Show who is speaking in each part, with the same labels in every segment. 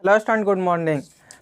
Speaker 1: Hello student, good morning.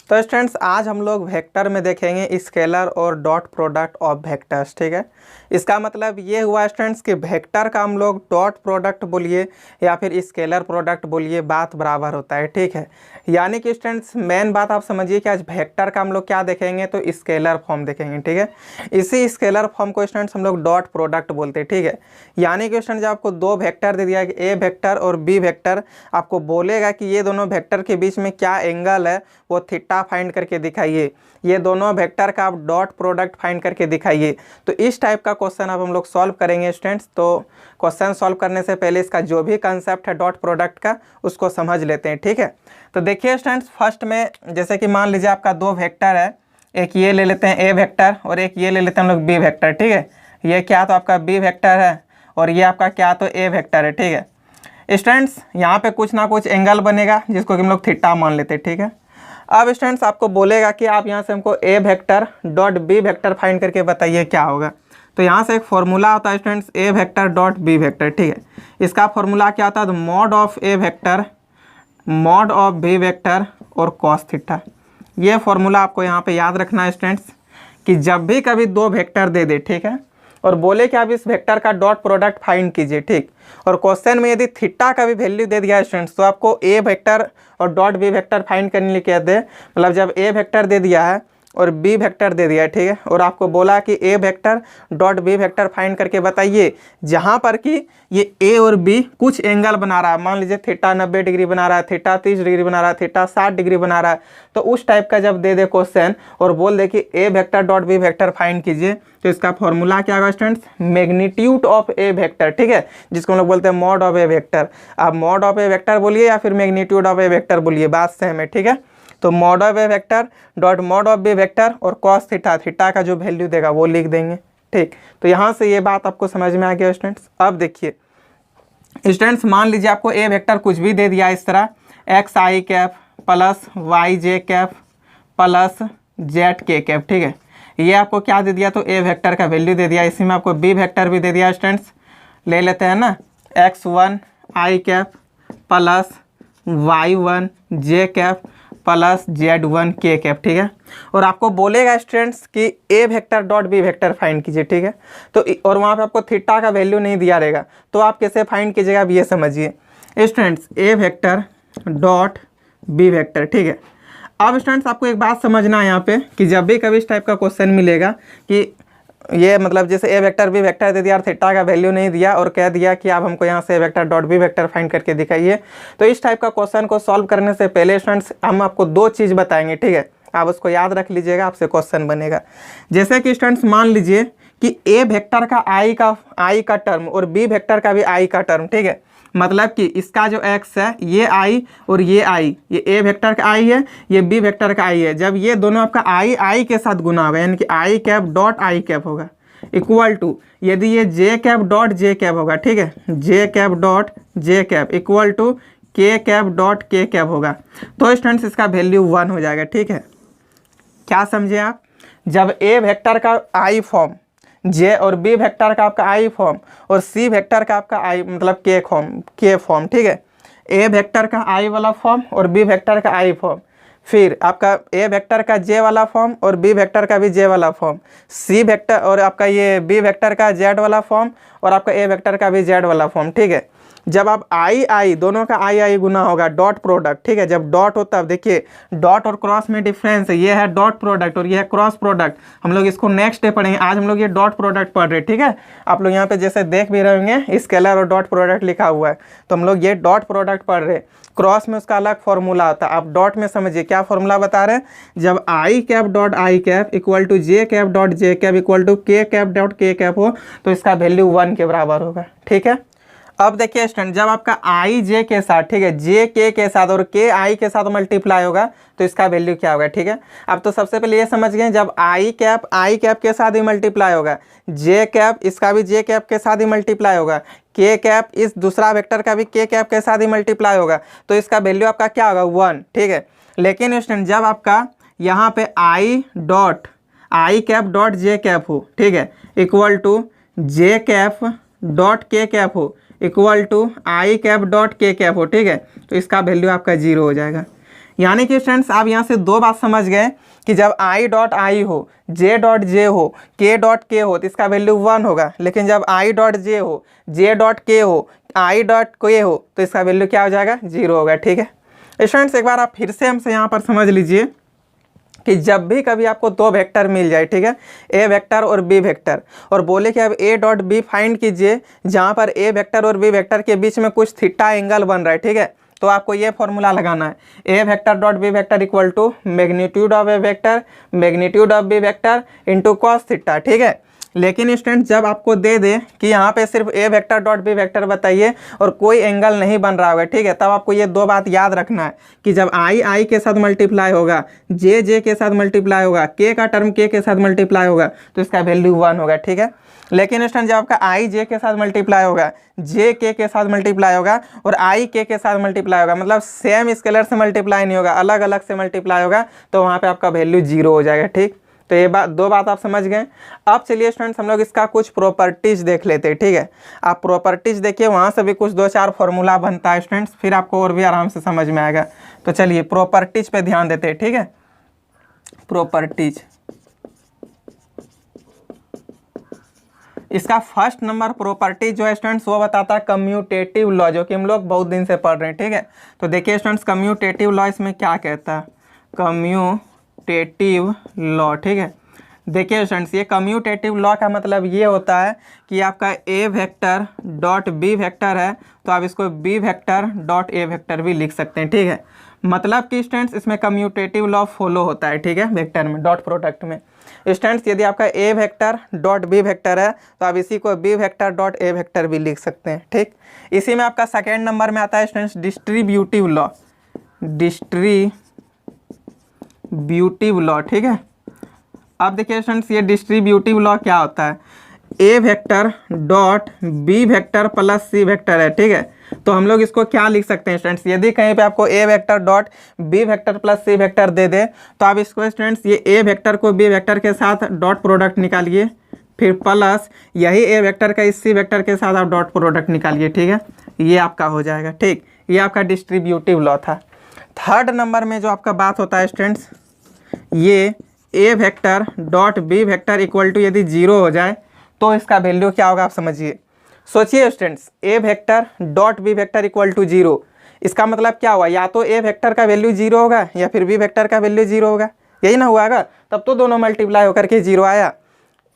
Speaker 1: तो students, आज हम लोग वेक्टर में देखेंगे स्केलर और डॉट प्रोडक्ट ऑफ वेक्टर्स। ठीक है, इसका मतलब ये हुआ स्टूडेंट्स कि वेक्टर का हम लोग डॉट प्रोडक्ट बोलिए या फिर स्केलर प्रोडक्ट बोलिए, बात बराबर होता है। ठीक है, यानी कि स्टूडेंट्स मेन बात आप समझिए कि आज वेक्टर का हम लोग क्या देखेंगे तो स्केलर फॉर्म देखेंगे। ठीक है, इसी स्केलर फॉर्म को स्टूडेंट्स हम लोग डॉट प्रोडक्ट बोलते हैं। ठीक है, यानी कि स्टूडेंट जब आपको दो वेक्टर दे दिया कि ए वेक्टर और बी वेक्टर, आपको बोलेगा कि ये दोनों वेक्टर के बीच में क्या एंगल है वो थीटा फाइंड करके दिखाइए, ये दोनों वेक्टर का आप डॉट प्रोडक्ट फाइंड करके दिखाइए। तो इस टाइप का क्वेश्चन अब हम लोग सॉल्व करेंगे स्टूडेंट्स। तो क्वेश्चन सॉल्व करने से पहले इसका जो भी कंसेप्ट है डॉट प्रोडक्ट का उसको समझ लेते हैं। ठीक है, तो देखिए स्टूडेंट्स, फर्स्ट में जैसे कि मान लीजिए आपका दो वेक्टर है, एक ये ले लेते हैं ए वेक्टर और एक ये ले लेते हैं हम लोग बी वेक्टर। ठीक है, ये क्या तो आपका बी वेक्टर है और ये आपका क्या तो ए वेक्टर है। ठीक है स्टूडेंट्स, यहाँ पे कुछ ना कुछ एंगल बनेगा जिसको कि हम लोग थीटा मान लेते हैं। ठीक है, अब स्टूडेंट्स आपको बोलेगा कि आप यहाँ से हमको A vector dot B vector find करके बताइए क्या होगा। तो यहाँ से एक फॉर्मूला होता है students, A vector dot B vector. ठीक है, इसका फॉर्मूला क्या होता है तो mod of A vector mod of B vector और कॉस थीटा। ये फॉर्मूला आपको यहाँ पे याद रखना है स्टूडेंट्स कि जब भी कभी दो वेक्टर दे दे, ठीक है, और बोले कि आप इस वेक्टर का डॉट प्रोडक्ट फाइंड कीजिए। ठीक, और क्वेश्चन में यदि थीटा का भी वैल्यू दे दिया है स्टूडेंट्स तो आपको ए वेक्टर और डॉट बी वेक्टर फाइंड करने के लिए कहते हैं, मतलब जब ए वेक्टर दे दिया है और बी वेक्टर दे दिया है, ठीक है, और आपको बोला कि A vector dot B vector find करके बताइए जहाँ पर कि ये ए और बी कुछ एंगल बना रहा है, मान लीजिए थीटा 90 डिग्री बना रहा है, थीटा 30 डिग्री बना रहा है, थीटा 60 डिग्री बना रहा है, तो उस टाइप का जब दे दे क्वेश्चन और बोल दे कि A vector dot B vector find कीजिए, तो इसका फॉर्मूला क्या होगा students, magnitude of A vector. ठीक है, जिसको हम लोग बोलते हैं मॉड ऑफ ए वेक्टर। आप मॉड ऑफ ए वेक्टर बोलिए या फिर मैग्नीट्यूड ऑफ ए वेक्टर बोलिए, बात सेम है। ठीक है, तो mod of A vector dot mod of B vector और कॉस थीटा, थीटा का जो वैल्यू देगा वो लिख देंगे। ठीक, तो यहाँ से ये बात आपको समझ में आ गया स्टूडेंट्स। अब देखिए स्टूडेंट्स, मान लीजिए आपको ए वेक्टर कुछ भी दे दिया इस तरह, एक्स आई कैप प्लस वाई जे कैप प्लस जेड के कैप। ठीक है, ये आपको क्या दे दिया तो ए वेक्टर का वैल्यू दे दिया। इसी में आपको बी वेक्टर भी दे दिया स्टूडेंट्स, ले लेते हैं ना, x1 आई कैप प्लस y1 जे कैप प्लस z1 के कैप। ठीक है, और आपको बोलेगा स्टूडेंट्स कि A vector dot B vector find कीजिए। ठीक है, तो और वहाँ पे आपको थीटा का वैल्यू नहीं दिया रहेगा, तो आप कैसे फाइंड कीजिएगा अब ये समझिए students, A vector dot B vector. ठीक है, अब स्टूडेंट्स आपको एक बात समझना है यहाँ पे कि जब भी कभी इस टाइप का क्वेश्चन मिलेगा कि ये मतलब जैसे ए वेक्टर बी वेक्टर दे दिया और थीटा का वैल्यू नहीं दिया और कह दिया कि आप हमको यहाँ से A vector dot B vector find करके दिखाइए, तो इस टाइप का क्वेश्चन को सॉल्व करने से पहले स्टूडेंट्स हम आपको दो चीज़ बताएंगे। ठीक है, आप उसको याद रख लीजिएगा, आपसे क्वेश्चन बनेगा। जैसे कि स्टूडेंट्स मान लीजिए कि ए वेक्टर का आई का टर्म और बी वेक्टर का भी आई का टर्म। ठीक है, मतलब कि इसका जो x है ये i और ये i, ये a वेक्टर का i है, ये b वेक्टर का i है। जब ये दोनों आपका i के साथ गुना होगा, यानी कि I cap dot I cap होगा, इक्वल टू यदि ये j cap dot j cap होगा, ठीक है, j cap dot j cap equal to k cap dot k cap होगा, तो स्टूडेंट्स इसका वैल्यू 1 हो जाएगा। ठीक है, क्या समझे आप, जब a वेक्टर का i फॉर्म, जे और बी वेक्टर का आपका आई फॉर्म और सी वेक्टर का आपका आई मतलब के फॉर्म। ठीक है, ए वेक्टर का आई वाला फॉर्म और बी वेक्टर का आई फॉर्म, फिर आपका ए वेक्टर का जे वाला फॉर्म और बी वेक्टर का भी जे वाला फॉर्म, सी वेक्टर और आपका ये बी वेक्टर का जेड वाला फॉर्म और आपका ए वेक्टर का भी जेड वाला फॉर्म। ठीक है, जब आप आई दोनों का आई गुना होगा डॉट प्रोडक्ट। ठीक है, जब डॉट होता है, देखिए डॉट और क्रॉस में डिफरेंस है, ये है डॉट प्रोडक्ट और ये है क्रॉस प्रोडक्ट। हम लोग इसको नेक्स्ट डे पढ़ेंगे, आज हम लोग ये डॉट प्रोडक्ट पढ़ रहे हैं। ठीक है, आप लोग यहाँ पे जैसे देख भी रहे होंगे स्केलर और डॉट प्रोडक्ट लिखा हुआ है, तो हम लोग ये डॉट प्रोडक्ट पढ़ रहे हैं। क्रॉस में उसका अलग फॉर्मूला होता है, आप डॉट में समझिए क्या फॉर्मूला बता रहे हैं, जब I cap dot I cap equal to J cap dot J cap equal to K cap dot K cap हो तो इसका वैल्यू 1 के बराबर होगा। ठीक है, अब देखिए स्टूडेंट, जब आपका आई जे के साथ, ठीक है, जे के साथ और के आई के साथ मल्टीप्लाई होगा तो इसका वैल्यू क्या होगा। ठीक है, अब तो सबसे पहले ये समझ गए, जब आई कैप के साथ ही मल्टीप्लाई होगा, जे कैप इसका भी जे कैप के साथ ही मल्टीप्लाई होगा, के कैप इस दूसरा वेक्टर का भी के कैप के साथ ही मल्टीप्लाई होगा, तो इसका वैल्यू आपका क्या होगा 1। ठीक है, लेकिन स्टूडेंट जब आपका यहाँ पे I cap dot J cap हो, ठीक है, equal to J cap dot K cap हो equal to I cap dot K cap हो, ठीक है, तो इसका वैल्यू आपका 0 हो जाएगा। यानी कि स्टूडेंट्स आप यहाँ से दो बात समझ गए कि जब आई डॉट आई हो, जे डॉट जे हो, के डॉट के हो तो इसका वैल्यू 1 होगा, लेकिन जब आई डॉट जे हो, जे डॉट के हो, आई डॉट के हो तो इसका वैल्यू क्या हो जाएगा, 0 होगा। ठीक है स्टूडेंट्स, एक बार आप फिर से हमसे यहाँ पर समझ लीजिए कि जब भी कभी आपको दो वेक्टर मिल जाए, ठीक है, ए वेक्टर और बी वेक्टर, और बोले कि अब ए डॉट बी फाइंड कीजिए जहाँ पर ए वेक्टर और बी वेक्टर के बीच में कुछ थीटा एंगल बन रहा है, ठीक है, तो आपको ये फॉर्मूला लगाना है, A vector dot B vector equal to magnitude of A vector magnitude of B vector into cos theta. ठीक है, लेकिन स्टूडेंट जब आपको दे दे कि यहाँ पे सिर्फ ए वेक्टर डॉट बी वेक्टर बताइए और कोई एंगल नहीं बन रहा होगा, ठीक है, तब आपको ये दो बात याद रखना है कि जब आई आई के साथ मल्टीप्लाई होगा, जे जे के साथ मल्टीप्लाई होगा, के का टर्म के साथ मल्टीप्लाई होगा तो इसका वैल्यू 1 होगा। ठीक है, लेकिन स्टूडेंट जब आपका आई जे के साथ मल्टीप्लाई होगा, जे के साथ मल्टीप्लाई होगा और आई के साथ मल्टीप्लाई होगा, मतलब सेम स्केलर से मल्टीप्लाई नहीं होगा, अलग अलग से मल्टीप्लाई होगा, तो वहाँ पे आपका वैल्यू 0 हो जाएगा। ठीक, तो ये दो बात आप समझ गए। अब चलिए स्टूडेंट्स हम लोग इसका कुछ प्रॉपर्टीज देख लेते हैं। ठीक है, आप प्रॉपर्टीज देखिए, वहाँ से भी कुछ 2-4 फॉर्मूला बनता है स्टूडेंट्स, फिर आपको और भी आराम से समझ में आएगा। तो चलिए प्रॉपर्टीज पे ध्यान देते हैं। ठीक है, प्रॉपर्टीज, इसका फर्स्ट नंबर प्रॉपर्टी जो है स्टूडेंट्स वो बताता है कम्यूटेटिव लॉ, जो कि हम लोग बहुत दिन से पढ़ रहे हैं। ठीक है, तो देखिए स्टूडेंट्स कम्यूटेटिव लॉ इसमें क्या कहता है, कम्यूटेटिव लॉ। ठीक है, देखिए स्टूडेंट्स ये कम्यूटेटिव लॉ का मतलब ये होता है कि आपका A vector dot B vector है तो आप इसको B vector dot A vector भी लिख सकते हैं। ठीक है, मतलब कि स्टूडेंट्स इसमें कम्यूटेटिव लॉ फॉलो होता है। ठीक है, वेक्टर में, डॉट प्रोडक्ट में। स्टूडेंट्स यदि आपका A vector dot B vector है तो आप इसी को B vector dot A vector भी लिख सकते हैं। ठीक, इसी में आपका सेकेंड नंबर में आता है students distributive law, distributive law. ठीक है, अब देखिए स्टूडेंट्स ये डिस्ट्रीब्यूटिव लॉ क्या होता है, A vector dot B vector plus C vector है। ठीक है, तो हम लोग इसको क्या लिख सकते हैं स्टूडेंट्स, यदि कहीं पे आपको A vector dot B vector plus C vector दे दे तो आप इसको स्टूडेंट्स ये ए वेक्टर को बी वेक्टर के साथ डॉट प्रोडक्ट निकालिए, फिर प्लस यही ए वेक्टर का इस सी वेक्टर के साथ आप डॉट प्रोडक्ट निकालिए। ठीक है, ये आपका हो जाएगा। ठीक, ये आपका डिस्ट्रीब्यूटिव लॉ था। थर्ड नंबर में जो आपका बात होता है स्टूडेंट्स, ये A vector dot B vector equal to यदि 0 हो जाए तो इसका वैल्यू क्या होगा, आप समझिए, सोचिए students, A vector dot B vector equal to 0, इसका मतलब क्या हुआ, या तो ए वेक्टर का वैल्यू 0 होगा या फिर बी वेक्टर का वैल्यू 0 होगा, यही ना हुआ, तब तो दोनों मल्टीप्लाई होकर के 0 आया।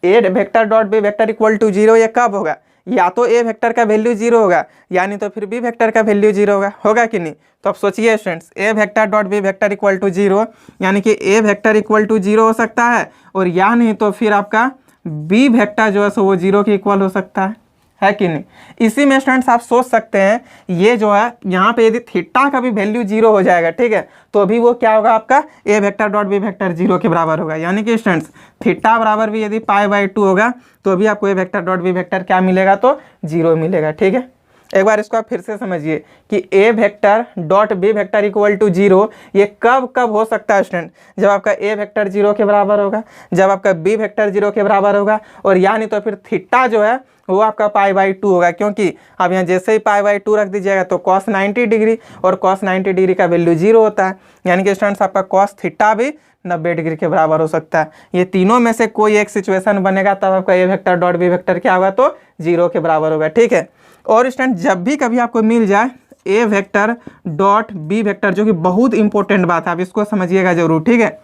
Speaker 1: A vector dot B vector equal to 0 ये कब होगा, या तो ए वेक्टर का वैल्यू 0 होगा यानी तो फिर बी वेक्टर का वैल्यू 0 होगा कि नहीं। तो अब सोचिए students, A vector dot B vector equal to 0 यानी कि ए वेक्टर इक्वल टू 0 हो सकता है, और या नहीं तो फिर आपका बी वेक्टर जो है सो वो 0 के इक्वल हो सकता है कि नहीं। इसी में स्टूडेंट्स आप सोच सकते हैं, ये जो है यहाँ पे यदि थीटा का भी वैल्यू 0 हो जाएगा, ठीक है, तो भी वो क्या होगा, आपका A vector dot B vector 0 के बराबर होगा। यानी कि स्टूडेंट्स थीटा बराबर भी यदि π/2 होगा तो भी आपको A vector dot B vector क्या मिलेगा, तो 0 मिलेगा। ठीक है, एक बार इसको आप फिर से समझिए कि A vector dot B vector equal to 0 ये कब कब हो सकता है स्टूडेंट, जब आपका ए वेक्टर 0 के बराबर होगा, जब आपका बी वेक्टर 0 के बराबर होगा, और या नहीं तो फिर थीटा जो है वो आपका π/2 होगा, क्योंकि अब यहाँ जैसे ही π/2 रख दीजिएगा तो cos 90 डिग्री, और cos 90 डिग्री का वैल्यू 0 होता है, यानी कि स्टूडेंट्स आपका cos थीटा भी 90 डिग्री के बराबर हो सकता है। ये तीनों में से कोई एक सिचुएशन बनेगा तब आपका A vector dot B vector क्या होगा, तो 0 के बराबर होगा। ठीक है, और स्टूडेंट जब भी कभी आपको मिल जाए ए वेक्टर डॉट बी वेक्टर, जो कि बहुत इंपॉर्टेंट बात है, आप इसको समझिएगा जरूर। ठीक है,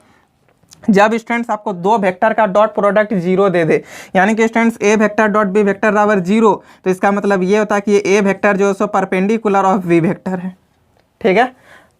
Speaker 1: जब स्टूडेंट्स आपको दो वेक्टर का डॉट प्रोडक्ट 0 दे दे, यानी कि students A vector dot B vector बराबर 0, तो इसका मतलब ये होता है कि ए वेक्टर जो है so perpendicular of B vector है। ठीक है,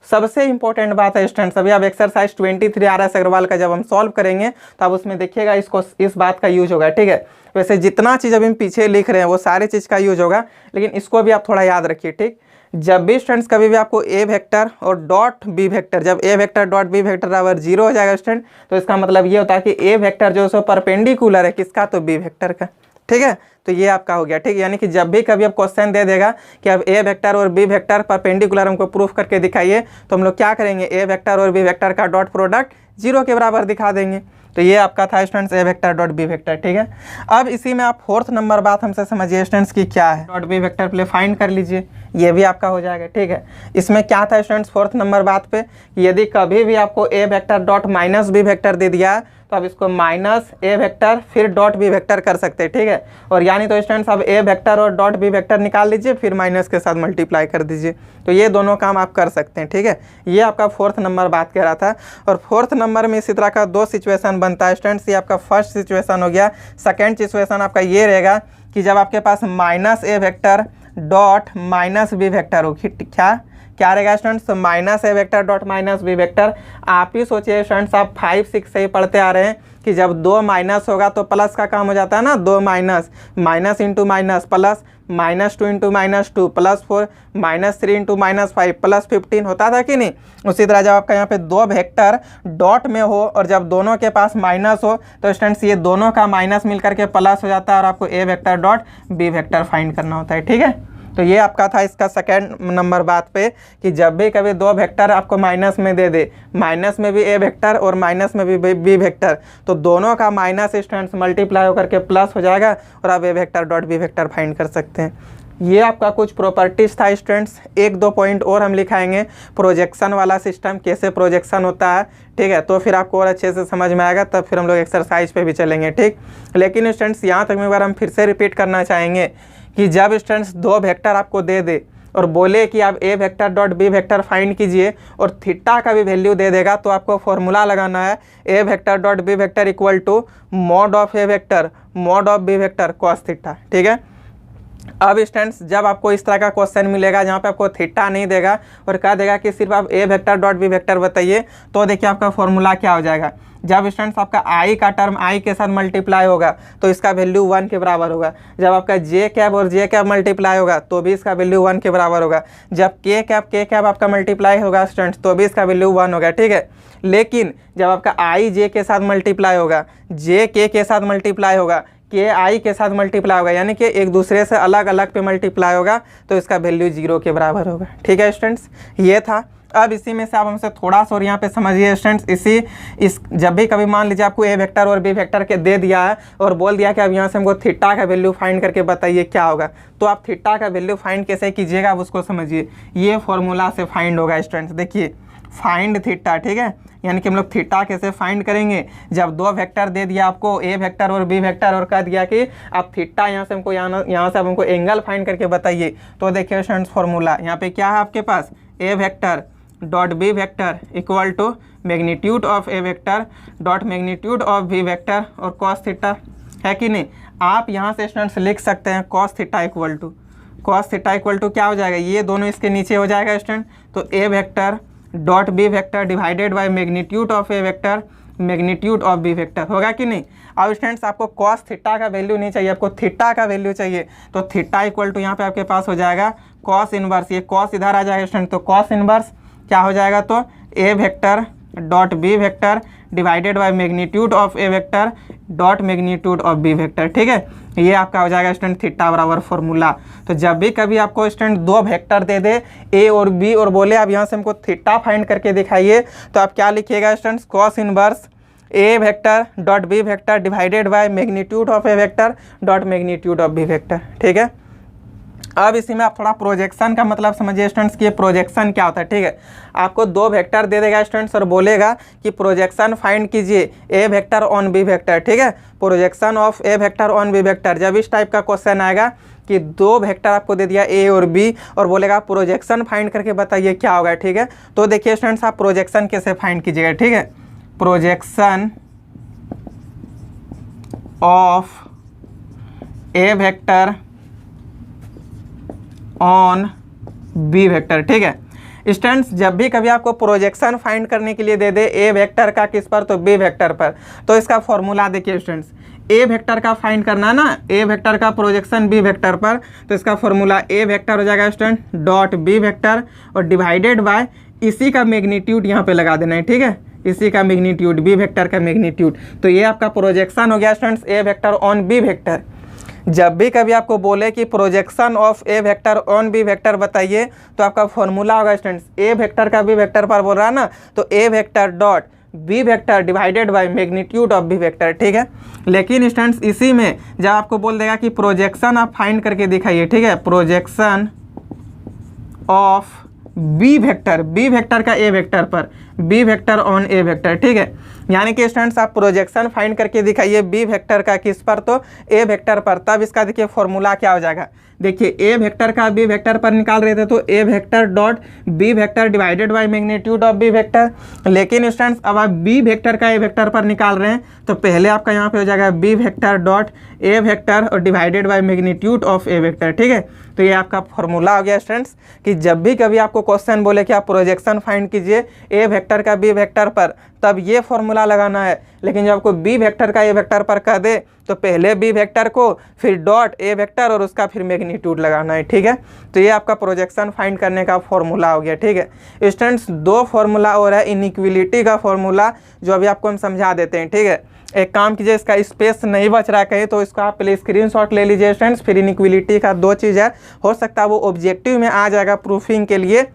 Speaker 1: सबसे इंपॉर्टेंट बात है स्टूडेंट्स, अभी आप एक्सरसाइज 23 RS अग्रवाल का जब हम सॉल्व करेंगे तो आप उसमें देखिएगा इसको, इस बात का यूज होगा। ठीक है, वैसे जितना चीज़ अभी हम पीछे लिख रहे हैं वो सारी चीज़ का यूज होगा, लेकिन इसको भी आप थोड़ा याद रखिए। ठीक, जब भी स्टूडेंट्स कभी भी आपको ए वेक्टर और डॉट बी वेक्टर, जब A vector dot B vector बराबर 0 हो जाएगा स्टूडेंट, तो इसका मतलब ये होता है कि ए वेक्टर जो है सो परपेंडिकुलर है किसका, तो बी वेक्टर का। ठीक है, तो ये आपका हो गया। ठीक है, यानी कि जब भी कभी आप क्वेश्चन दे देगा कि अब ए वेक्टर और बी वेक्टर परपेंडिकुलर हमको प्रूफ करके दिखाइए, तो हम लोग क्या करेंगे, ए वेक्टर और बी वेक्टर का डॉट प्रोडक्ट 0 के बराबर दिखा देंगे। तो ये आपका था students A vector dot B vector. ठीक है, अब इसी में आप फोर्थ नंबर बात हमसे समझिए स्टूडेंट्स की क्या है, डॉट बी वेक्टर पहले फाइंड कर लीजिए। ये भी आपका हो जाएगा। ठीक है, इसमें क्या था स्टूडेंट्स, फोर्थ नंबर बात पे, यदि कभी भी आपको A vector dot minus B vector दे दिया तो आप इसको माइनस ए वेक्टर फिर डॉट बी वेक्टर कर सकते हैं। ठीक है, और यानी तो स्टूडेंट्स अब ए वेक्टर और डॉट बी वेक्टर निकाल लीजिए, फिर माइनस के साथ मल्टीप्लाई कर दीजिए, तो ये दोनों काम आप कर सकते हैं। ठीक है, ये आपका फोर्थ नंबर बात कह रहा था। और फोर्थ नंबर में इसी तरह का दो सिचुएशन बनता है स्टूडेंट्स, ये आपका फर्स्ट सिचुएशन हो गया। सेकेंड सिचुएशन आपका ये रहेगा कि जब आपके पास minus A vector dot minus B vector हो, क्या रहेगा स्टूडेंट्स, तो minus A vector dot minus B vector. आप ही सोचिए स्टूडेंट्स, आप 5 6 से ही पढ़ते आ रहे हैं कि जब दो माइनस होगा तो प्लस का काम हो जाता है ना, दो minus, minus into minus plus, -2 into -2 +4, -3 into -5 +15 होता था कि नहीं। उसी तरह जब आपका यहाँ पे दो वेक्टर डॉट में हो और जब दोनों के पास माइनस हो तो स्टूडेंट्स ये दोनों का माइनस मिल करके प्लस हो जाता है और आपको A vector dot B vector find करना होता है। ठीक है, तो ये आपका था इसका सेकेंड नंबर बात पे कि जब भी कभी दो वेक्टर आपको माइनस में दे दे, माइनस में भी ए वेक्टर और माइनस में भी बी वेक्टर, तो दोनों का माइनस स्टूडेंट्स मल्टीप्लाई होकर के प्लस हो जाएगा और आप A vector dot B vector find कर सकते हैं। ये आपका कुछ प्रॉपर्टीज़ था स्टूडेंट्स। एक दो पॉइंट और हम लिखाएंगे, प्रोजेक्शन वाला सिस्टम कैसे प्रोजेक्शन होता है। ठीक है, तो फिर आपको और अच्छे से समझ में आएगा, तब फिर हम लोग एक्सरसाइज पे भी चलेंगे। ठीक, लेकिन स्टूडेंट्स यहाँ तक एक बार हम फिर से रिपीट करना चाहेंगे कि जब स्टूडेंट्स दो वेक्टर आपको दे दे और बोले कि आप A vector dot B vector find कीजिए और थीटा का भी वैल्यू दे देगा, तो आपको फॉर्मूला लगाना है A vector dot B vector equal to mod of A vector mod of B vector cos theta. ठीक है, अब स्टूडेंट्स जब आपको इस तरह का क्वेश्चन मिलेगा जहाँ पे आपको थीटा नहीं देगा और कह देगा कि सिर्फ आप A vector dot B vector बताइए, तो देखिए आपका फॉर्मूला क्या हो जाएगा। जब स्टूडेंट्स आपका आई का टर्म आई के साथ मल्टीप्लाई होगा तो इसका वैल्यू 1 के बराबर होगा। जब आपका जे कैप और जे कैप मल्टीप्लाई होगा तो भी इसका वैल्यू 1 के बराबर होगा। जब के कैप आपका मल्टीप्लाई होगा स्टूडेंट्स तो भी इसका वैल्यू 1 होगा। ठीक है, लेकिन जब आपका आई जे के साथ मल्टीप्लाई होगा, जे के साथ मल्टीप्लाई होगा, के आई के साथ मल्टीप्लाई होगा, यानी कि एक दूसरे से अलग अलग पे मल्टीप्लाई होगा, तो इसका वैल्यू 0 के बराबर होगा। ठीक है स्टूडेंट्स, ये था। अब इसी में से आप हमसे थोड़ा सा और यहाँ पे समझिए स्टूडेंट्स, जब भी कभी मान लीजिए आपको ए वेक्टर और बी वेक्टर के दे दिया है और बोल दिया कि अब यहाँ से हमको थीटा का वैल्यू फाइंड करके बताइए क्या होगा, तो आप थीटा का वैल्यू फाइंड कैसे कीजिएगा आप उसको समझिए। ये फॉर्मूला से फाइंड होगा स्टूडेंट्स, देखिए फाइंड थीटा। ठीक है, यानी कि हम लोग थीटा कैसे फाइंड करेंगे, जब दो वेक्टर दे दिया आपको ए वेक्टर और बी वेक्टर और कह दिया कि आप थीटा यहाँ से हमको यहाँ से आप हमको एंगल फाइंड करके बताइए, तो देखिए स्टूडेंट्स फॉर्मूला यहाँ पे क्या है आपके पास, A vector dot B vector equal to magnitude of A vector dot magnitude of B vector और कॉस थीटा, है कि नहीं। आप यहाँ से स्टूडेंट्स लिख सकते हैं कॉस थीटा इक्वल टू क्या हो जाएगा, ये दोनों इसके नीचे हो जाएगा स्टूडेंट, तो A vector dot B vector divided by magnitude of A vector magnitude of B vector होगा कि नहीं। अब स्टूडेंट्स आपको कॉस थीटा का वैल्यू नहीं चाहिए, आपको थीटा का वैल्यू चाहिए, तो थीटा इक्वल टू यहाँ पे आपके पास हो जाएगा कॉस इनवर्स, ये कॉस इधर आ जाएगा स्टूडेंट, तो कॉस इनवर्स क्या हो जाएगा, तो A vector dot B vector divided by magnitude of A vector dot magnitude of B vector. ठीक है, ये आपका हो जाएगा स्टूडेंट थीटा बराबर फॉर्मूला। तो जब भी कभी आपको स्टूडेंट दो वेक्टर दे दे ए और बी और बोले आप यहाँ से हमको थीटा फाइंड करके दिखाइए, तो आप क्या लिखिएगा students, cos inverse A vector dot B vector divided by magnitude of A vector dot magnitude of B vector. ठीक है, अब इसी में आप थोड़ा प्रोजेक्शन का मतलब समझिए स्टूडेंट्स कि प्रोजेक्शन क्या होता है। ठीक है, आपको दो वेक्टर दे देगा स्टूडेंट्स और बोलेगा कि प्रोजेक्शन फाइंड कीजिए A vector on B vector. ठीक है, projection of A vector on B vector, जब इस टाइप का क्वेश्चन आएगा कि दो वेक्टर आपको दे दिया ए और बी और बोलेगा प्रोजेक्शन फाइंड करके बताइए क्या होगा। ठीक है, तो देखिए स्टूडेंट्स आप प्रोजेक्शन कैसे फाइंड कीजिएगा। ठीक है, projection of A vector on B vector. ठीक है स्टूडेंट्स, जब भी कभी आपको प्रोजेक्शन फाइंड करने के लिए दे दे ए वेक्टर का किस पर, तो बी वेक्टर पर, तो इसका फॉर्मूला देखिए स्टूडेंट्स, ए वेक्टर का फाइंड करना है ना, ए वेक्टर का प्रोजेक्शन बी वेक्टर पर, तो इसका फॉर्मूला ए वेक्टर हो जाएगा स्टूडेंट डॉट बी वेक्टर और डिवाइडेड बाय इसी का मैग्नीट्यूड यहाँ पे लगा देना है। ठीक है, इसी का मैग्नीट्यूड बी वेक्टर का मैग्नीट्यूड, तो ये आपका प्रोजेक्शन हो गया students A vector on B vector. जब भी कभी आपको बोले कि projection of A vector on B vector बताइए, तो आपका फॉर्मूला होगा स्टूडेंट्स, ए वेक्टर का बी वेक्टर पर बोल रहा है ना, तो A vector dot B vector divided by magnitude of B vector. ठीक है, लेकिन स्टूडेंट्स इसी में जब आपको बोल देगा कि प्रोजेक्शन आप फाइंड करके दिखाइए, ठीक है, प्रोजेक्शन ऑफ बी वेक्टर का ए वेक्टर पर, B vector on A vector, ठीक है। यानी कि स्टूडेंट्स आप प्रोजेक्शन फाइंड करके दिखाइए बी वेक्टर का किस पर, तो ए वेक्टर पर, तब इसका देखिए फॉर्मूला क्या हो जाएगा। देखिए ए वेक्टर का बी वेक्टर पर निकाल रहे थे तो A vector dot B vector divided by magnitude of B vector. लेकिन स्टूडेंट्स अब आप बी वेक्टर का ए वेक्टर पर निकाल रहे हैं तो पहले आपका यहाँ पे हो जाएगा B vector dot A vector और divided by magnitude of A vector, ठीक है। तो ये आपका फॉर्मूला हो गया स्टूडेंट्स कि जब भी कभी आपको क्वेश्चन बोले कि आप प्रोजेक्शन फाइंड कीजिए ए वेक्टर का बी वेक्टर पर, तब ये फॉर्मूला लगाना है। लेकिन जब आपको बी वेक्टर का ए वेक्टर पर कह दे तो पहले बी वेक्टर को, फिर डॉट ए वेक्टर और उसका फिर मैग्नीट्यूड लगाना है, ठीक है। तो ये आपका प्रोजेक्शन फाइंड करने का फॉर्मूला हो गया, ठीक है। स्टूडेंट्स दो फॉर्मूला और है, इनइक्विलिटी का फॉर्मूला जो अभी आपको हम समझा देते हैं, ठीक है। एक काम कीजिए, इसका स्पेस नहीं बच रहा है कहीं तो इसका आप पहले स्क्रीनशॉट ले लीजिए स्टूडेंट्स। फिर इनइक्विलिटी का दो चीज़ है, हो सकता है वो ऑब्जेक्टिव में आ जाएगा प्रूफिंग के लिए,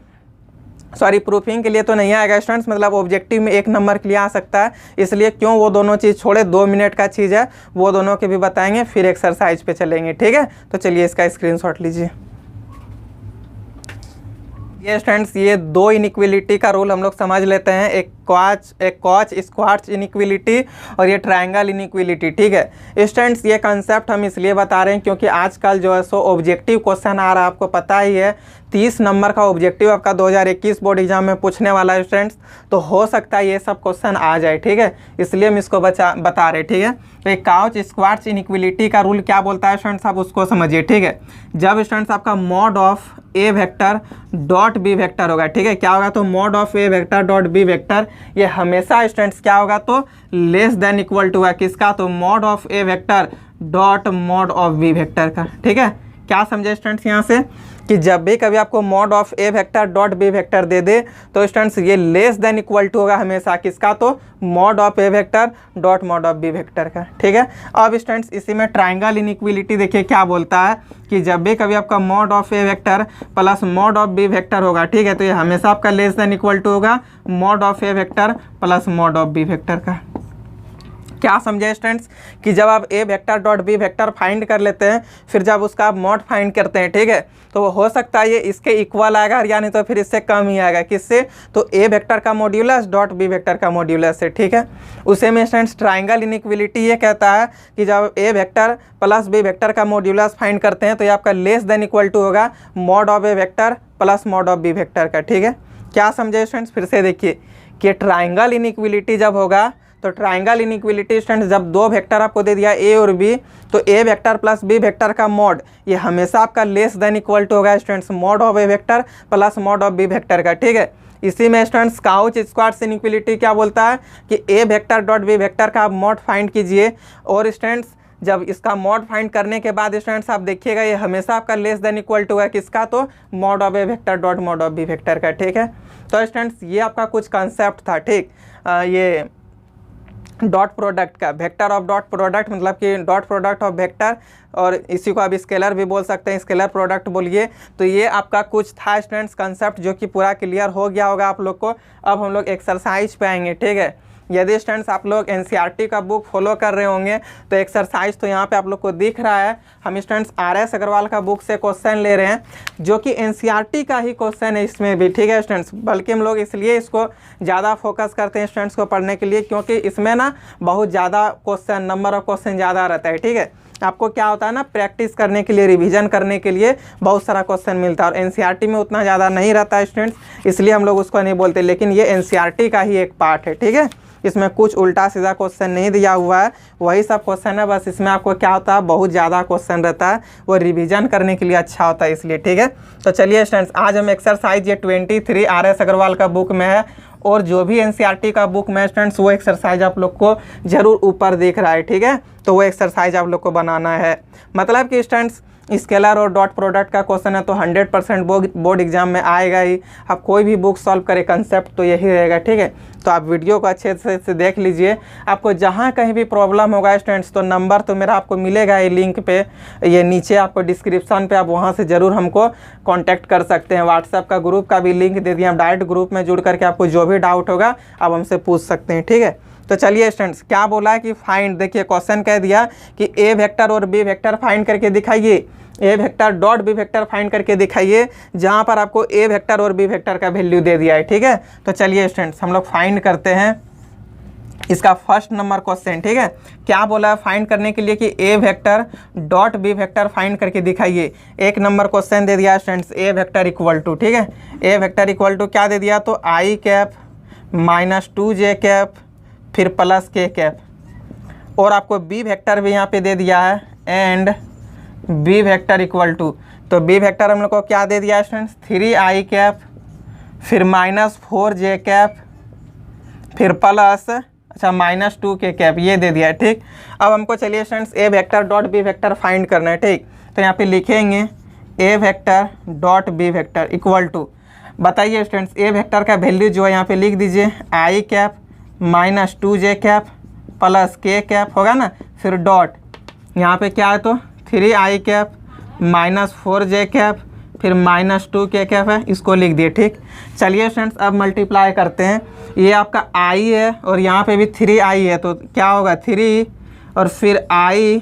Speaker 1: सॉरी प्रूफिंग के लिए तो नहीं आएगा स्टूडेंट्स, मतलब ऑब्जेक्टिव में 1 नंबर के लिए आ सकता है। इसलिए क्यों वो दोनों चीज़ छोड़े, 2 मिनट का चीज़ है, वो दोनों के भी बताएंगे, फिर एक्सरसाइज पे चलेंगे, ठीक है। तो चलिए इसका स्क्रीनशॉट लीजिए। ये स्टूडेंट्स ये दो इनइक्विलिटी का रूल हम लोग समझ लेते हैं, एक कॉच स्क्वार्च इनइक्विलिटी और ये ट्रायंगल इनइक्विलिटी, ठीक है। स्टूडेंट्स ये कंसेप्ट हम इसलिए बता रहे हैं क्योंकि आजकल जो है सो ऑब्जेक्टिव क्वेश्चन आ रहा है, आपको पता ही है 30 नंबर का ऑब्जेक्टिव आपका 2021 बोर्ड एग्जाम में पूछने वाला है स्टूडेंट्स। तो हो सकता है ये सब क्वेश्चन आ जाए, ठीक है, इसलिए हम इसको बता रहे, ठीक है। तो एक काउच स्क्वार्च इनइक्विलिटी का रूल क्या बोलता है स्टूडेंट्स, आप उसको समझिए, ठीक है। जब स्टूडेंट्स आपका mod of A vector dot B vector होगा, ठीक है, क्या होगा, तो mod of A vector dot B vector ये हमेशा स्टूडेंट्स क्या होगा, तो लेस देन इक्वल टू है किसका, तो mod of A vector dot mod of B vector का, ठीक है। क्या समझे स्टूडेंट्स यहाँ से कि जब भी कभी आपको mod of A vector dot B vector दे दे तो स्टूडेंट्स ये लेस देन इक्वल टू होगा हमेशा किसका, तो mod of A vector dot mod of B vector का, ठीक है। अब स्टूडेंट्स इसी में ट्रायंगल इनइक्विलिटी देखिए क्या बोलता है कि जब भी कभी आपका mod of A vector plus mod of B vector होगा, ठीक है, तो ये हमेशा आपका लेस देन इक्वल टू होगा mod of A vector plus mod of B vector का। क्या समझे स्टूडेंट्स कि जब आप A vector dot B vector find कर लेते हैं, फिर जब उसका आप मॉड फाइंड करते हैं, ठीक है, तो हो सकता है ये इसके इक्वल आएगा या नहीं तो फिर इससे कम ही आएगा, किससे, तो ए वेक्टर का मॉड्यूलस डॉट बी वेक्टर का मॉड्यूलस से, ठीक है। उसे में स्टूडेंट्स ट्रायंगल इनइक्विलिटी ये कहता है कि जब A vector plus B vector का मॉड्यूलस फाइंड करते हैं तो ये आपका लेस देन इक्वल टू होगा mod of A vector plus mod of B vector का, ठीक है। क्या समझे स्टूडेंट्स, फिर से देखिए कि ट्रायंगल इनइक्विलिटी जब होगा तो ट्रायंगल इनइक्विलिटी स्टूडेंट्स जब दो वेक्टर आपको दे दिया ए और बी, तो A vector plus B vector का मॉड ये हमेशा आपका लेस देन इक्वल टू होगा students mod of A vector plus mod of B vector का, ठीक है। इसी में स्टूडेंट्स काउच स्क्वार्च इनइक्विलिटी क्या बोलता है कि A vector dot B vector का आप मॉड फाइंड कीजिए, और स्टूडेंट्स जब इसका मॉड फाइंड करने के बाद स्टूडेंट्स आप देखिएगा ये हमेशा आपका लेस देन इक्वल टू है किसका, तो mod of A vector dot mod of B vector का, ठीक है। तो स्टूडेंट्स ये आपका कुछ कंसेप्ट था, ठीक। ये डॉट प्रोडक्ट का, वेक्टर ऑफ डॉट प्रोडक्ट मतलब कि डॉट प्रोडक्ट ऑफ वेक्टर, और इसी को आप स्केलर भी बोल सकते हैं, स्केलर प्रोडक्ट बोलिए। तो ये आपका कुछ था स्टूडेंट्स कंसेप्ट जो कि पूरा क्लियर हो गया होगा आप लोग को। अब हम लोग एक्सरसाइज पे आएंगे, ठीक है। यदि स्टूडेंट्स आप लोग एनसीईआरटी का बुक फॉलो कर रहे होंगे तो एक्सरसाइज तो यहाँ पे आप लोग को दिख रहा है। हम स्टूडेंट्स RS अग्रवाल का बुक से क्वेश्चन ले रहे हैं जो कि एनसीईआरटी का ही क्वेश्चन है इसमें भी, ठीक है स्टूडेंट्स। बल्कि हम लोग इसलिए इसको ज़्यादा फोकस करते हैं स्टूडेंट्स को पढ़ने के लिए क्योंकि इसमें ना बहुत ज़्यादा क्वेश्चन, नंबर ऑफ क्वेश्चन ज़्यादा रहता है, ठीक है। आपको क्या होता है ना, प्रैक्टिस करने के लिए, रिवीजन करने के लिए बहुत सारा क्वेश्चन मिलता है, और एनसीईआरटी में उतना ज़्यादा नहीं रहता है स्टूडेंट्स, इसलिए हम लोग उसको नहीं बोलते। लेकिन ये एनसीईआरटी का ही एक पार्ट है, ठीक है। इसमें कुछ उल्टा सीधा क्वेश्चन नहीं दिया हुआ है, वही सब क्वेश्चन है, बस इसमें आपको क्या होता है बहुत ज़्यादा क्वेश्चन रहता है, वो रिवीजन करने के लिए अच्छा होता है इसलिए, ठीक है। तो चलिए स्टूडेंट्स आज हम एक्सरसाइज ये 23 RS अग्रवाल का बुक में है, और जो भी एनसीईआरटी का बुक में स्टूडेंट्स वो एक्सरसाइज आप लोग को जरूर ऊपर दिख रहा है, ठीक है। तो वो एक्सरसाइज आप लोग को बनाना है। मतलब कि स्टूडेंट्स स्केलर और डॉट प्रोडक्ट का क्वेश्चन है तो 100% बोर्ड एग्जाम में आएगा ही। आप कोई भी बुक सॉल्व करें कंसेप्ट तो यही रहेगा, ठीक है। तो आप वीडियो को अच्छे से देख लीजिए। आपको जहाँ कहीं भी प्रॉब्लम होगा स्टूडेंट्स तो नंबर तो मेरा आपको मिलेगा ये लिंक पे, ये नीचे आपको डिस्क्रिप्शन पे, आप वहाँ से ज़रूर हमको कांटेक्ट कर सकते हैं। व्हाट्सएप का ग्रुप का भी लिंक दे दिया, डायरेक्ट ग्रुप में जुड़ करके आपको जो भी डाउट होगा आप हमसे पूछ सकते हैं, ठीक है। तो चलिए स्टूडेंट्स क्या बोला है कि फाइंड, देखिए क्वेश्चन कह दिया कि ए वेक्टर और बी वेक्टर फाइंड करके दिखाइए, A vector dot B vector find करके दिखाइए, जहाँ पर आपको ए वेक्टर और बी वेक्टर का वैल्यू दे दिया है। ठीक है, तो चलिए स्टूडेंट्स हम लोग फाइंड करते हैं इसका फर्स्ट नंबर क्वेश्चन। ठीक है, क्या बोला है फाइंड करने के लिए कि A vector dot B vector find करके दिखाइए। एक नंबर क्वेश्चन दे दिया students A vector equal to, ठीक है, ए वेक्टर इक्वल टू क्या दे दिया, तो आई कैप माइनस 2j कैप फिर प्लस k कैप, और आपको बी वेक्टर भी यहाँ पे दे दिया है and B vector equal to, तो बी वेक्टर हम लोग को क्या दे दिया स्टूडेंट्स 3i कैप फिर माइनस 4j कैप फिर प्लस अच्छा माइनस 2k कैप, ये दे दिया है। ठीक, अब हमको चलिए students A vector dot B vector find करना है। ठीक, तो यहाँ पे लिखेंगे A vector dot B vector equal to, बताइए स्टूडेंट्स ए वेक्टर का वैल्यू जो है यहाँ पे लिख दीजिए I cap minus 2j cap plus k cap होगा ना, फिर डॉट यहाँ पे क्या है तो 3i cap minus 4j cap फिर माइनस 2k कैप है, इसको लिख दिए। ठीक, चलिए स्टूडेंट्स अब मल्टीप्लाई करते हैं, ये आपका i है और यहाँ पे भी 3i है, तो क्या होगा 3 और फिर i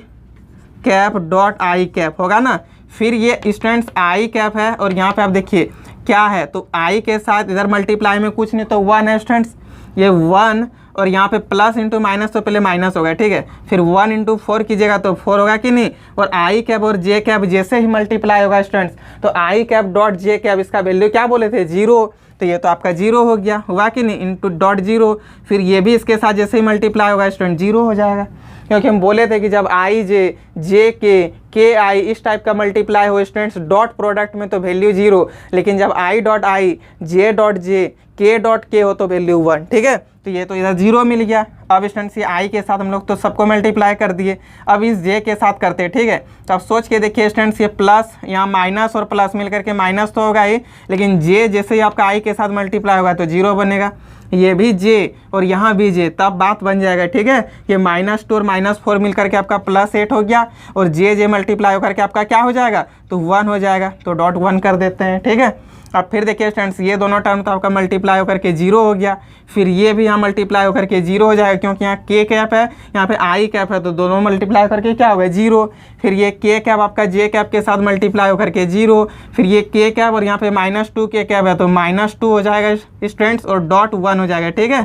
Speaker 1: cap dot i cap होगा ना, फिर ये स्टूडेंट्स i कैप है और यहाँ पे आप देखिए क्या है, तो i के साथ इधर मल्टीप्लाई में कुछ नहीं तो 1 है स्टूडेंट्स, ये 1 और यहाँ पे प्लस इंटू माइनस तो पहले माइनस होगा। ठीक है, फिर 1 इंटू 4 कीजिएगा तो 4 होगा कि नहीं, और आई कैप और जे कैप जैसे ही मल्टीप्लाई होगा स्टूडेंट्स, तो आई कैप डॉट जे कैप इसका वैल्यू क्या बोले थे 0, तो ये तो आपका 0 हो गया, हुआ कि नहीं, इंटू डॉट 0, फिर ये भी इसके साथ जैसे ही मल्टीप्लाई होगा स्टूडेंट 0 हो जाएगा, क्योंकि हम बोले थे कि जब आई जे के आई इस टाइप का मल्टीप्लाई हो स्टूडेंट्स डॉट प्रोडक्ट में तो वैल्यू 0, लेकिन जब I dot I J dot J के डॉट के हो तो वैल्यू 1। ठीक है, तो ये तो इधर 0 मिल गया। अब स्टूडेंट्स ये आई के साथ हम लोग तो सबको मल्टीप्लाई कर दिए, अब इस जे के साथ करते हैं। ठीक है, तो अब सोच के देखिए स्टूडेंट्स ये प्लस यहाँ माइनस और प्लस मिल करके माइनस तो होगा ही, लेकिन जे जैसे ही आपका आई के साथ मल्टीप्लाई होगा तो 0 बनेगा, ये भी जे और यहाँ भी जे, तब बात बन जाएगा। ठीक है, ये -2 और -4 मिल करके आपका +8 हो गया और जे मल्टीप्लाई होकर के आपका क्या हो जाएगा तो 1 हो जाएगा, तो डॉट 1 कर देते हैं। ठीक है, अब फिर देखिए स्टूडेंट्स ये दोनों टर्म तो आपका मल्टीप्लाई होकर के 0 हो गया, फिर ये भी यहाँ मल्टीप्लाई होकर के 0 हो जाएगा, क्योंकि यहाँ k कैप है यहाँ पे आई कैप है, तो दोनों मल्टीप्लाई करके क्या होगा 0, फिर ये k कैप आपका j कैप के साथ मल्टीप्लाई होकर के 0, फिर ये k कैप और यहाँ पे -2k कैप है तो -2 हो जाएगा स्टूडेंट्स और डॉट 1 हो जाएगा। ठीक है,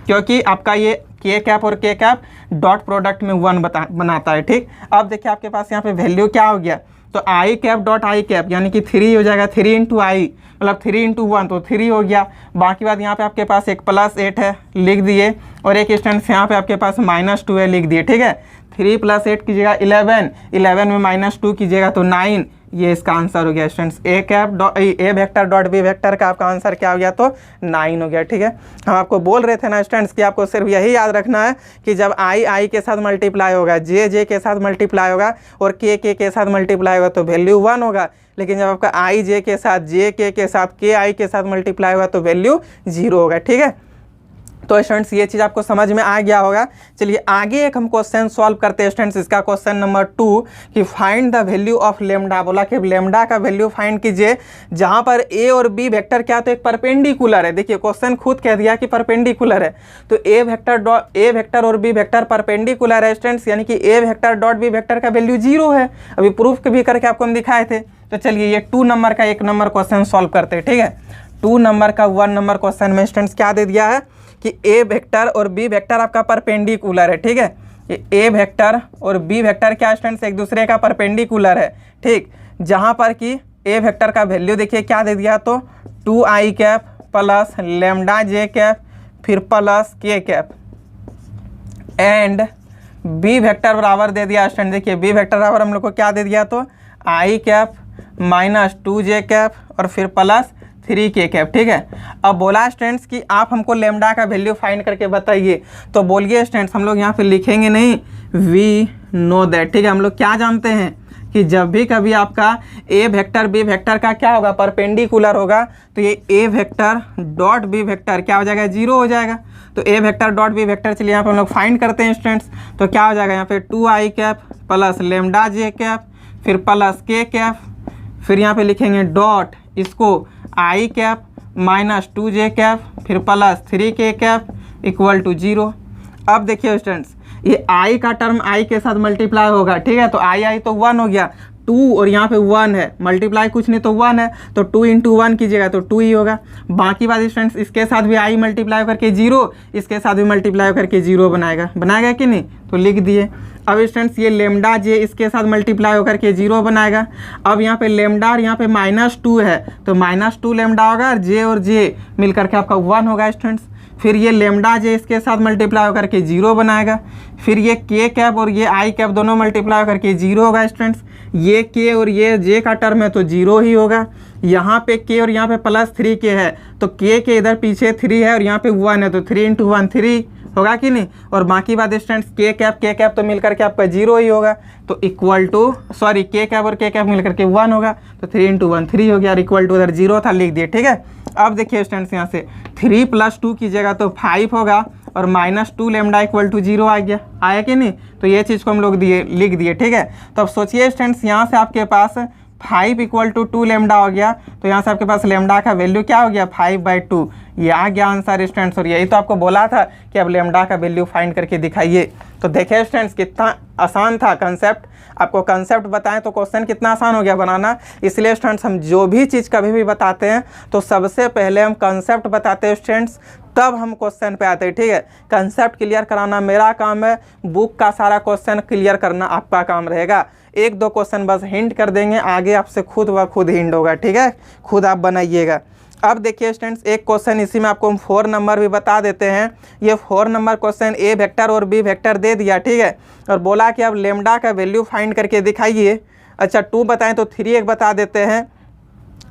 Speaker 1: क्योंकि आपका ये k कैप और k कैप डॉट प्रोडक्ट में 1 बनाता है। ठीक, अब देखिए आपके पास यहाँ पे वैल्यू क्या हो गया, तो आई कैप डॉट आई कैप यानी कि 3 हो जाएगा, 3 इंटू आई मतलब 3 इंटू 1 तो 3 हो गया, बाकी बात यहाँ पे आपके पास एक +8 है लिख दिए, और एक स्टूडेंट्स यहाँ पे आपके पास -2 है लिख दिए। ठीक है, 3 + 8 कीजिएगा 11, 11 में -2 कीजिएगा तो 9, ये इसका आंसर हो गया students A cap dot A vector dot B vector का आपका आंसर क्या हो गया तो 9 हो गया। ठीक है, हम आपको बोल रहे थे ना स्टूडेंट्स कि आपको सिर्फ यही याद रखना है कि जब आई के साथ मल्टीप्लाई होगा, जे के साथ मल्टीप्लाई होगा और के साथ मल्टीप्लाई होगा तो वैल्यू 1 होगा, लेकिन जब आपका आई जे के साथ जे के साथ के आई के साथ मल्टीप्लाई होगा तो वैल्यू 0 होगा। ठीक है, तो स्टूडेंट्स ये चीज़ आपको समझ में आ गया होगा। चलिए आगे एक हम क्वेश्चन सॉल्व करते हैं स्टूडेंट्स, इसका क्वेश्चन नंबर 2 कि find the value of lambda, बोला कि लेमडा का वैल्यू फाइंड कीजिए जहाँ पर ए और बी वेक्टर क्या तो एक परपेंडिकुलर है। देखिए क्वेश्चन खुद कह दिया कि परपेंडिकुलर है, तो ए वेक्टर और बी वेक्टर परपेंडिकुलर है स्टूडेंट्स, यानी कि A vector dot B vector का वैल्यू 0 है। अभी प्रूफ भी करके आपको हम दिखाए थे। तो चलिए ये 2 नंबर का 1 नंबर क्वेश्चन सॉल्व करते हैं। ठीक है, 2 नंबर का 1 नंबर क्वेश्चन में स्टूडेंट्स क्या दे दिया है कि ए वेक्टर और बी वेक्टर आपका परपेंडिकुलर है। ठीक है, ये ए वेक्टर और बी वेक्टर क्या स्टूडेंट्स एक दूसरे का परपेंडिकुलर है। ठीक, जहाँ पर कि ए वेक्टर का वैल्यू देखिए क्या दे दिया तो 2i cap plus lambda J cap फिर plus k cap, and B vector बराबर दे दिया स्टूडेंट, देखिए बी वेक्टर बराबर हम लोग को क्या दे दिया तो i कैप -2j कैप और फिर प्लस 3k कैप। ठीक है, अब बोला स्टूडेंट्स कि आप हमको लेमडा का वैल्यू फाइंड करके बताइए, तो बोलिए स्टूडेंट्स हम लोग यहाँ पे लिखेंगे नहीं, वी नो दैट। ठीक है, हम लोग क्या जानते हैं कि जब भी कभी आपका ए वेक्टर बी वेक्टर का क्या होगा परपेंडिकुलर होगा तो ये A vector dot B vector क्या हो जाएगा 0 हो जाएगा। तो A vector dot B vector चलिए यहाँ पे हम लोग फाइंड करते हैं स्टूडेंट्स, तो क्या हो जाएगा यहाँ पे 2i cap plus lambda J cap फिर प्लस k कैप, फिर यहाँ पे लिखेंगे डॉट इसको i कैप -2j कैप फिर plus 3k cap equal to 0। अब देखिए स्टूडेंट्स, ये आई का टर्म आई के साथ मल्टीप्लाई होगा, ठीक है। तो आई तो 1 हो गया, 2 और यहाँ पे 1 है, मल्टीप्लाई कुछ नहीं तो 1 है, तो 2 इंटू 1 कीजिएगा तो 2 ही होगा। बाकी बात स्टूडेंट्स, इसके साथ भी आई मल्टीप्लाई करके 0, इसके साथ भी मल्टीप्लाई करके 0 बनाएगा कि नहीं, तो लिख दिए। अब स्टूडेंट्स ये लेमडा जे इसके साथ मल्टीप्लाई होकर के 0 बनाएगा। अब यहाँ पे लेमडा और यहाँ पे -2 है, तो -2 लेमडा होगा और जे मिल करके आपका 1 होगा स्टूडेंट्स। फिर ये लेमडा जे इसके साथ मल्टीप्लाई होकर के 0 बनाएगा। फिर ये के कैप और ये आई कैप दोनों मल्टीप्लाई करके 0 होगा स्टूडेंट्स। ये के और ये जे का टर्म है तो 0 ही होगा। यहाँ पे के और यहाँ पे +3 के है, तो के इधर पीछे 3 है और यहाँ पे 1 है, तो 3 इंटू 1 3 होगा कि नहीं। और बाकी बात स्टूडेंट्स, के कैप तो मिल करके आपका 0 ही होगा, तो इक्वल टू सॉरी के कैप और के कैप मिल करके 1 होगा, तो 3 इंटू 1 3 हो गया और इक्वल टू उधर 0 था, लिख दिए, ठीक है। अब देखिए स्टूडेंट्स, यहाँ से 3 + 2 कीजिएगा तो 5 होगा और -2 लेमडा इक्वल टू 0 आया कि नहीं। तो ये चीज़ को हम लोग लिख दिए, ठीक है। तो अब सोचिए स्टूडेंट्स, यहाँ से आपके पास 5 = 2 लेमडा हो गया, तो यहाँ से आपके पास लेमडा का वैल्यू क्या हो गया 5/2, ये आ गया आंसर स्टूडेंट्स। और यही तो आपको बोला था कि अब लेमडा का वैल्यू फाइंड करके दिखाइए। तो देखिए स्टूडेंट्स, कितना आसान था कंसेप्ट, आपको कंसेप्ट बताएं तो क्वेश्चन कितना आसान हो गया बनाना। इसलिए स्टूडेंट्स, हम जो भी चीज़ कभी भी बताते हैं तो सबसे पहले हम कंसेप्ट बताते हैं स्टूडेंट्स, तब हम क्वेश्चन पे आते हैं, ठीक है। कंसेप्ट क्लियर कराना मेरा काम है, बुक का सारा क्वेश्चन क्लियर करना आपका काम रहेगा। 1-2 क्वेश्चन बस हिंट कर देंगे, आगे आपसे खुद व खुद हिंट होगा, ठीक है, खुद आप बनाइएगा। अब देखिए स्टूडेंट्स, एक क्वेश्चन इसी में आपको हम 4 नंबर भी बता देते हैं। ये 4 नंबर क्वेश्चन ए वेक्टर और बी वेक्टर दे दिया, ठीक है, और बोला कि अब लेमडा का वैल्यू फाइंड करके दिखाइए। अच्छा 2 बताएं तो 3 एक बता देते हैं।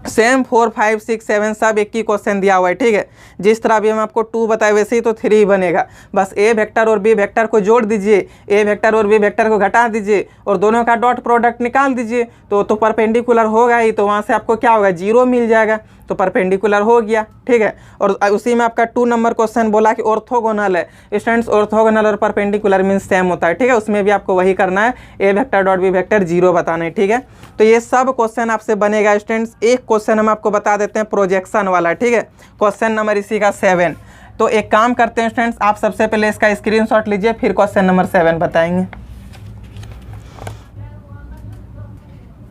Speaker 1: सेम 4 5 6 7 सब एक ही क्वेश्चन दिया हुआ है, ठीक है। जिस तरह अभी हम आपको 2 बताए वैसे ही तो 3 बनेगा। बस ए वेक्टर और बी वेक्टर को जोड़ दीजिए, ए वेक्टर और बी वेक्टर को घटा दीजिए और दोनों का डॉट प्रोडक्ट निकाल दीजिए, तो परपेंडिकुलर होगा ही, तो वहाँ से आपको क्या होगा 0 मिल जाएगा, तो परपेंडिकुलर हो गया, ठीक है। और उसी में आपका 2 नंबर क्वेश्चन बोला कि ऑर्थोगोनल है स्टूडेंट्स, ऑर्थोगोनल और परपेंडिकुलर मीन्स सेम होता है, ठीक है। उसमें भी आपको वही करना है, A vector dot B vector 0 बताना है, ठीक है। तो ये सब क्वेश्चन आपसे बनेगा स्टूडेंट्स। एक क्वेश्चन हम आपको बता देते हैं प्रोजेक्शन वाला, ठीक है, क्वेश्चन नंबर इसी का 7। तो एक काम करते हैं स्टूडेंट्स, आप सबसे पहले इसका स्क्रीनशॉट लीजिए, फिर क्वेश्चन नंबर 7 बताएंगे।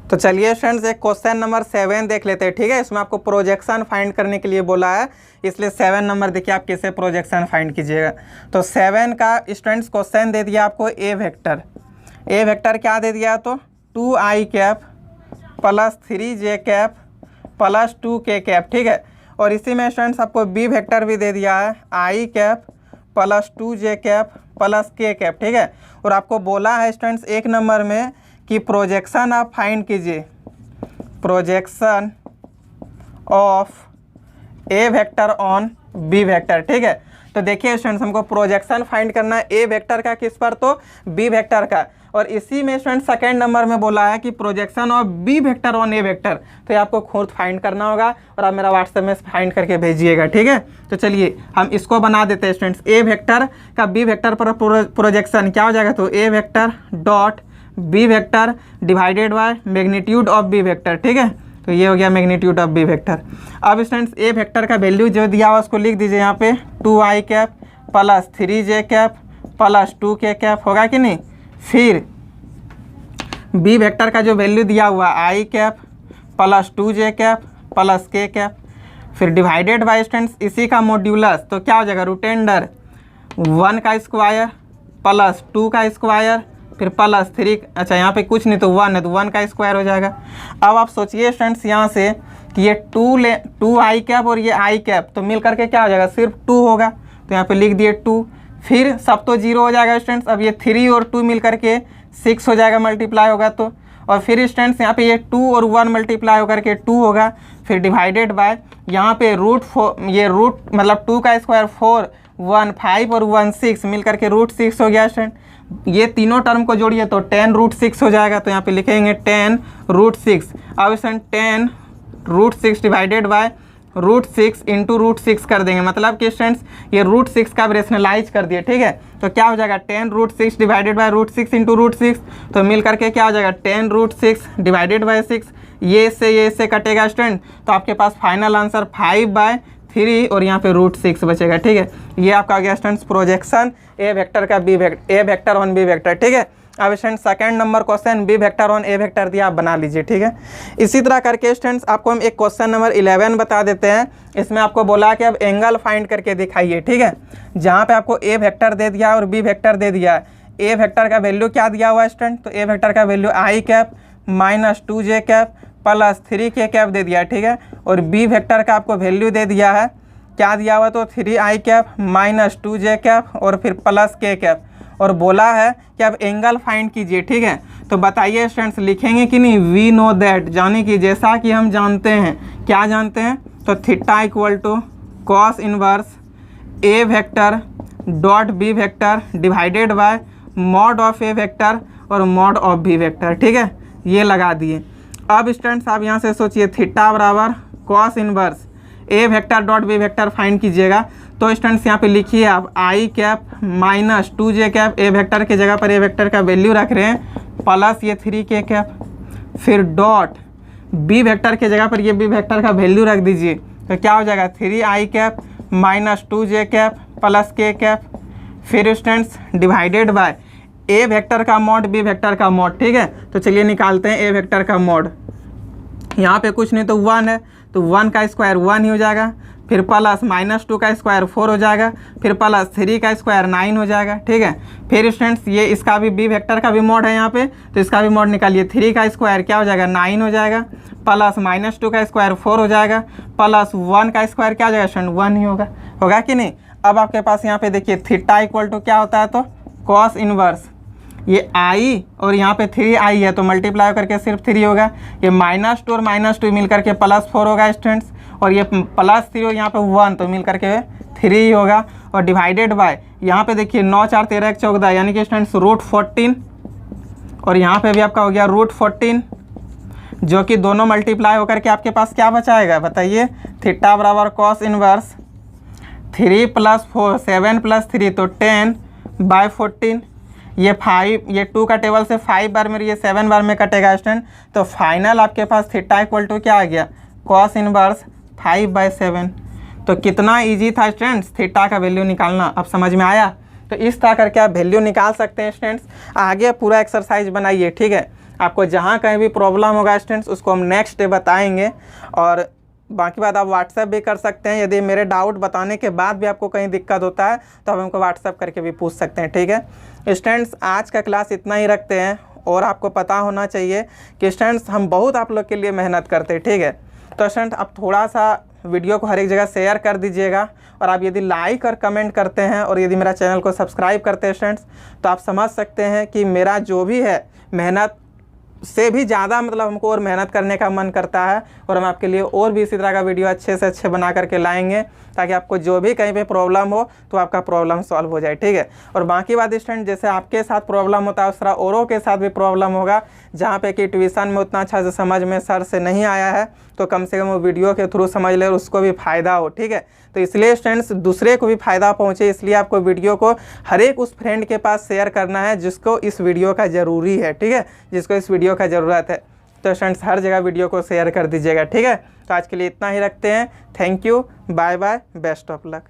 Speaker 1: तो चलिए फ्रेंड्स, एक क्वेश्चन नंबर 7 देख लेते हैं, ठीक है। इसमें आपको प्रोजेक्शन फाइंड करने के लिए बोला है, इसलिए 7 नंबर देखिए आप कैसे प्रोजेक्शन फाइंड कीजिएगा। तो 7 का स्टूडेंट्स क्वेश्चन दे दिया आपको ए वेक्टर क्या दे दिया, तो 2i cap +3j cap +2k cap, ठीक है। और इसी में स्टूडेंट्स आपको बी वेक्टर भी दे दिया है, i cap +2j cap +k cap, ठीक है। और आपको बोला है स्टूडेंट्स 1 नंबर में कि प्रोजेक्शन आप फाइंड कीजिए, projection of A vector on B vector, ठीक है। तो देखिए स्टूडेंट्स, हमको प्रोजेक्शन फाइंड करना है ए वेक्टर का किस पर, तो बी वेक्टर का। और इसी में स्टूडेंट 2nd नंबर में बोला है कि projection of B vector on A vector, तो ये आपको खुद फाइंड करना होगा और आप मेरा व्हाट्सएप में फाइंड करके भेजिएगा, ठीक है। तो चलिए हम इसको बना देते हैं स्टूडेंट्स, ए वेक्टर का बी वेक्टर पर प्रोजेक्शन क्या हो जाएगा, तो A vector dot B vector divided by magnitude of B vector, ठीक है। तो ये हो गया मैग्नीट्यूड ऑफ बी वेक्टर। अब स्टूडेंट्स ए वेक्टर का वैल्यू जो दिया हुआ उसको लिख दीजिए यहाँ पे, 2i cap +3j cap +2k cap, होगा कि नहीं। फिर बी वेक्टर का जो वैल्यू दिया हुआ i cap +2j cap +k cap, फिर डिवाइडेड बाय स्टूडेंट्स इसी का मॉड्यूलस, तो क्या हो जाएगा रूटेंडर 1 का स्क्वायर +2 का स्क्वायर फिर +3, अच्छा यहाँ पे कुछ नहीं तो 1 है, तो 1 का स्क्वायर हो जाएगा। अब आप सोचिए स्टूडेंट्स यहाँ से कि ये 2i कैप और ये i कैप तो मिल करके क्या हो जाएगा, सिर्फ 2 होगा, तो यहाँ पे लिख दिए 2। फिर सब तो 0 हो जाएगा स्टूडेंट्स। अब ये 3 और 2 मिल करके 6 हो जाएगा, मल्टीप्लाई होगा तो। और फिर स्टूडेंट्स यहाँ पे ये 2 और 1 मल्टीप्लाई होकर के 2 होगा, फिर डिवाइडेड बाय यहाँ पे ये रूट मतलब 2 का स्क्वायर 4 1 5 और 1 6 मिल करके √6 हो गया स्टूडेंट। ये तीनों टर्म को जोड़िए तो 10√6 हो जाएगा, तो यहाँ पे लिखेंगे 10√6। अब स्टूडेंट 10√6 डिवाइडेड बाय √6 इंटू √6 कर देंगे, मतलब कि स्टूडेंट्स ये √6 का रेशनलाइज कर दिए, ठीक है। तो क्या हो जाएगा 10√6 डिवाइडेड बाय √6 इंटू √6, तो मिल करके क्या हो जाएगा 10√6 डिवाइडेड बाय 6, ये इससे कटेगा स्टूडेंट, तो आपके पास फाइनल आंसर 5/3 3 और यहाँ पे √6 बचेगा। ठीक है, ये आपका आ गया स्टूडेंट्स प्रोजेक्शन ए वेक्टर का A vector on B vector. ठीक है, अब students second number question B vector on A vector दिया, आप बना लीजिए। ठीक है, इसी तरह करके स्टूडेंट्स आपको हम एक क्वेश्चन नंबर 11 बता देते हैं। इसमें आपको बोला कि अब एंगल फाइंड करके दिखाइए। ठीक है, जहाँ पे आपको ए वेक्टर दे दिया और बी वेक्टर दे दिया है। ए वेक्टर का वैल्यू क्या दिया हुआ है स्टूडेंट, तो ए वेक्टर का value i cap minus 2j cap plus 3k cap दे दिया है। ठीक है, और बी वेक्टर का आपको वैल्यू दे दिया है, क्या दिया हुआ, तो 3i cap minus 2j cap और फिर प्लस k कैप, और बोला है कि अब एंगल फाइंड कीजिए। ठीक है, तो बताइए स्टूडेंट्स लिखेंगे कि नहीं, वी नो दैट, यानी कि जैसा कि हम जानते हैं, क्या जानते हैं, तो theta equal to cos inverse A vector dot B vector divided by mod of A vector और मॉड ऑफ बी वेक्टर। ठीक है, ये लगा दिए। अब स्टूडेंट्स आप यहाँ से सोचिए, थीटा बराबर cos inverse A vector dot B vector find कीजिएगा। तो स्टूडेंट्स यहाँ पे लिखिए आप i cap minus 2j cap, A vector की जगह पर ए वेक्टर का वैल्यू रख रहे हैं, प्लस ये 3k कैप, फिर डॉट बी वेक्टर की जगह पर ये बी वेक्टर का वैल्यू रख दीजिए। तो क्या हो जाएगा, 3i cap minus 2j cap plus k cap, फिर students divided by A vector का मॉड बी वेक्टर का मॉड। ठीक है, तो चलिए निकालते हैं ए वेक्टर का मॉड। यहाँ पे कुछ नहीं तो 1 है, तो 1 का स्क्वायर 1 ही हो जाएगा, फिर प्लस माइनस 2 का स्क्वायर 4 हो जाएगा, फिर प्लस 3 का स्क्वायर 9 हो जाएगा। ठीक है, फिर स्टूडेंट्स ये इसका भी बी वेक्टर का भी मॉड है यहाँ पे, तो इसका भी मॉड निकालिए। 3 का स्क्वायर क्या हो जाएगा, 9 हो जाएगा, प्लस माइनस 2 का स्क्वायर 4 हो जाएगा, प्लस 1 का स्क्वायर क्या हो जाएगा स्टूडेंट, 1 ही होगा कि नहीं। अब आपके पास यहाँ पे देखिए थीटा इक्वल टू क्या होता है, तो कॉस इनवर्स ये i और यहाँ पे 3i है, तो मल्टीप्लाई करके सिर्फ 3 होगा। ये -2 और -2 मिल करके +4 होगा स्टूडेंट्स, और ये +3 और यहाँ पे 1 तो मिल करके 3 ही होगा, और डिवाइडेड बाय यहाँ पे देखिए 9 4 13 1 14, यानी कि स्टूडेंट्स √14, और यहाँ पे भी आपका हो गया √14, जो कि दोनों मल्टीप्लाई होकर के आपके पास क्या बचाएगा बताइए, थीटा बराबर कॉस इनवर्स 3 + 4 7 + 3 तो 10/14, ये 5 ये 2 का टेबल से 5 बार में, ये 7 बार में कटेगा स्टूडेंट। तो फाइनल आपके पास थीटा इक्वल टू क्या आ गया, कॉस इनवर्स 5/7। तो कितना इजी था स्टूडेंट्स थीटा का वैल्यू निकालना, अब समझ में आया। तो इस तरह करके आप वैल्यू निकाल सकते हैं स्टूडेंट्स। आगे पूरा एक्सरसाइज बनाइए। ठीक है, आपको जहाँ कहीं भी प्रॉब्लम होगा स्टूडेंट्स, उसको हम नेक्स्ट डे बताएंगे, और बाकी बात आप व्हाट्सएप भी कर सकते हैं। यदि मेरे डाउट बताने के बाद भी आपको कहीं दिक्कत होता है तो आप हमको व्हाट्सएप करके भी पूछ सकते हैं। ठीक है स्टूडेंट्स, आज का क्लास इतना ही रखते हैं, और आपको पता होना चाहिए कि स्टूडेंट्स हम बहुत आप लोग के लिए मेहनत करते हैं। ठीक है, तो स्टूडेंट आप थोड़ा सा वीडियो को हर एक जगह शेयर कर दीजिएगा, और आप यदि लाइक और कमेंट करते हैं और यदि मेरा चैनल को सब्सक्राइब करते हैं स्टूडेंट्स, तो आप समझ सकते हैं कि मेरा जो भी है मेहनत से भी ज़्यादा मतलब हमको और मेहनत करने का मन करता है, और हम आपके लिए और भी इसी तरह का वीडियो अच्छे से अच्छे बना करके लाएंगे, ताकि आपको जो भी कहीं पे प्रॉब्लम हो तो आपका प्रॉब्लम सॉल्व हो जाए। ठीक है, और बाकी बात स्टूडेंट, जैसे आपके साथ प्रॉब्लम होता है उस तरह औरों के साथ भी प्रॉब्लम होगा, जहाँ पे कि ट्यूशन में उतना अच्छा से समझ में सर से नहीं आया है, तो कम से कम वो वीडियो के थ्रू समझ ले और उसको भी फ़ायदा हो। ठीक है, तो इसलिए स्टूडेंट्स दूसरे को भी फ़ायदा पहुँचे, इसलिए आपको वीडियो को हर एक उस फ्रेंड के पास शेयर करना है जिसको इस वीडियो का ज़रूरी है। ठीक है, जिसको इस वीडियो का ज़रूरत है, तो स्टूडेंट्स हर जगह वीडियो को शेयर कर दीजिएगा। ठीक है, तो आज के लिए इतना ही रखते हैं। Thank you, bye bye, best of luck.